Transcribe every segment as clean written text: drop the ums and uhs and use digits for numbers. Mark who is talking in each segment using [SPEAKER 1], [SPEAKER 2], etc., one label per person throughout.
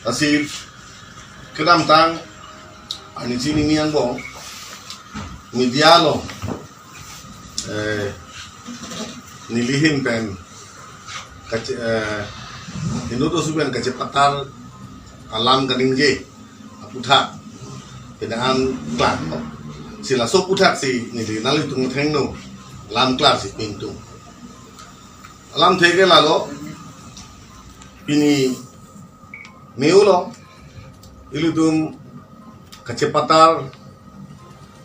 [SPEAKER 1] Así kedam tang ani sini ni ang bong medialo nilihin pen inuto suben kecepatan alam kaningje aputha pedangan klan sila so putha si nili nali tung thengno alam klan si pintu alam thege lalo ini meulo ilutum kecepatan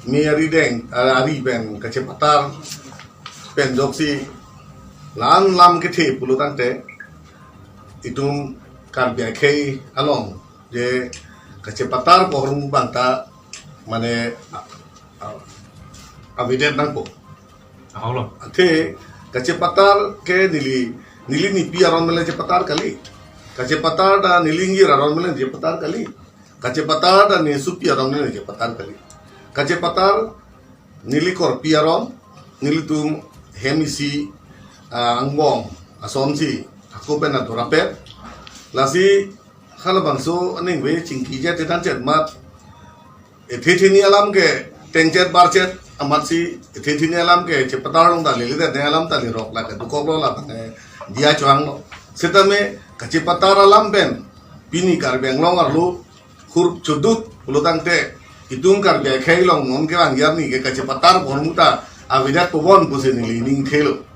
[SPEAKER 1] miari deng ari ben kecepatan pen doksi lan lam kethe pulu tante itum kan biakai along je kecepatan pohon banta mane aviden nangpo
[SPEAKER 2] Allah
[SPEAKER 1] ate kecepatan ke nili ni piaron mele kecepatan kali kecepatan da nilingi raron mele kecepatan kali kecepatan da ni supiaron mele kecepatan kali kecepatan nilikor piaron nilitum hemisi angbong asomsi aku benar dorapet lasi kalau bangso aning we cingki jet dan jet mat ethini alam ke tenjet barjet amat si ethini alam ke cepatar long tali lihat alam tali rok lah ke dukok lo lah dia cuang lo setame kecepatan alam ben pini karbeng long arlu huruf cudut pulutang te itung karbeng kai long non ke anggiar ni ke kecepatan muta avidat pobon pusin ning thelo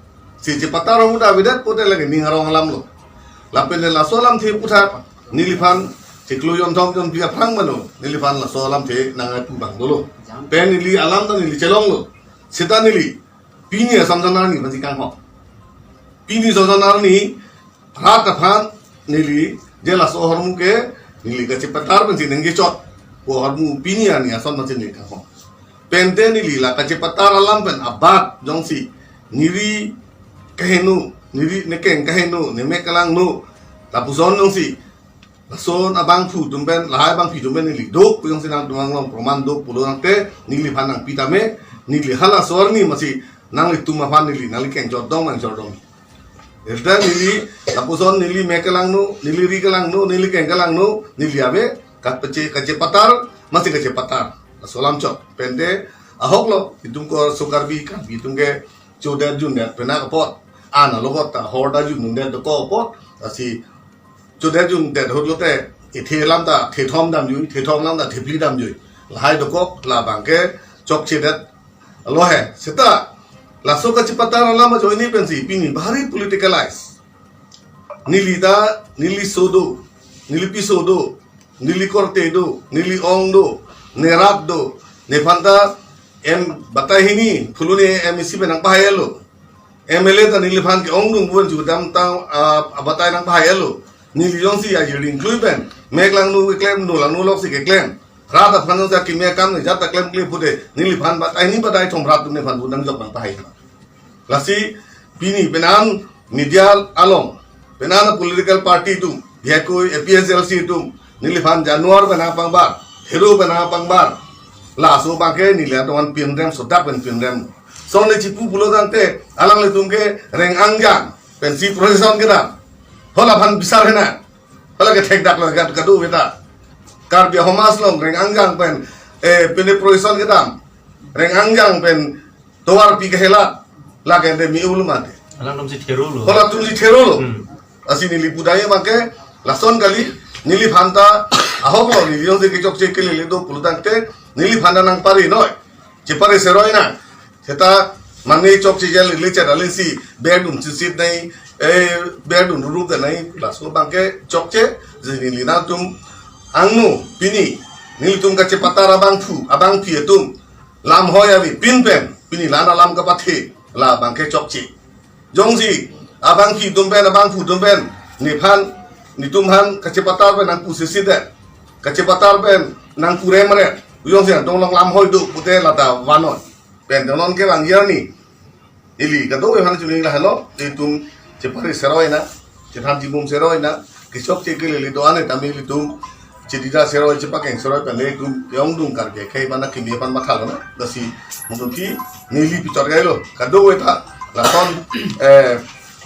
[SPEAKER 1] si cepatar muta avidat pote lagi ning arong alam lo lapen la solam the putha nilifan ciklu yon thong yon pia phang mano nilifan la solam the nanga tu bang dolo pen nili alam ta nili chelong lo sita nili pini samjana ni basi kang ho pini samjana ni phat phan nili jela so hormu ke nili ka cepatar ben sinenge chot ko hormu pini ani ason ma ni kang ho pen te nili la ka cepatar alam ben abat jongsi niri kahenu niri nekeng kahenu nemek kalang nu tapuson nong si son abang fu tumben lahai bang pi tumben nili dok puyong sinang dumang long proman dok pulo nang te nili panang pitame nili hala sorni masih nang litu mafan nili nali keng jodong mang jodong erda nili tapuson nili mekalang nu nili ri kalang nu nili keng kalang nu nili abe kat pece kecepatan masih kecepatan solam cok pende ahok lo itung ko sukar bi kan itung ke jodan jundat pena kapot ana logot ta horda jun nunde to ko pot asi jodan jun det hodlote ithe lam ta the thom dam ju the thom lam ta thepli dam ju lahai to ko la bangke chok chedet lo he sita la so ka chipata lam jo ni pensi pini bhari politicalize nilida nili sodo nili pisodo nili kortedo nili ongdo nerabdo nefanta em batahini fulune em isi benang pahayelo MLA ta nilifan ke ongdung buan ju dam tang abatai nang pahayelo niliyong si ajir incluben meklang nu klem nu lang nu lok si ke klem rata phanong sa kimya kam ne jata klem klip pude nilifan batai ni badai thom rat ne phan budang jok nang pahai lasi pini penan media along penan political party tu biako APSLC tu nilifan januar bana pangbar hero bana pangbar la so bangke nilya tongan pinrem sodak ben pinrem sonle cipu pulo dante alang le tungke reng angjang pensi proseson kita hola phan bisar hena hola ke thek dak lo gat kadu beta kar bia homas long reng angjang pen pene proseson kita reng angjang pen towar pi ke hela la ke de mi ulumate
[SPEAKER 2] alang nom si thero lo
[SPEAKER 1] hola tum si thero lo asi nili budaya make lason kali nili phanta ahok lo nili yong ke chok che ke le do pulo dante nili phanda nang pari noy chepare seroina Kita mangi chok chijel licha dalin si bedum chisit nai bedum rurup da nai laso bangke chok che zini lina tum angnu pini nil tum ka cepatara abang pi tum lam hoya bi pin pen pini lana lam ka pathe la bangke chok chi jongsi abang pi tum pen ni phan ni tum han ka cepatar pen nang pu sisit da ka cepatar pen nang pure mare uyong sian tong lam hoi du pute lata wanon pen non ke anggiar ni ili kado we han chuni la hello tum cepari seroina cepan jibum seroina kisok cekele li doane tamil tum cedida seroi cepakeng seroi pele tum yong dung kar ke kai mana kimi pan makhalo na dasi mungkin nili pitor gailo kado we ta la ton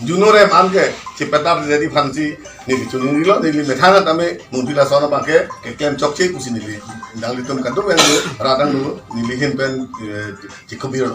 [SPEAKER 1] Junore manke cipetar jadi fansi nili cuning nilo nili methanga tame muntila sona bangke ke kem chokche kusi nili dangli tun kandu ben radang dulu nili hin pen cikobiro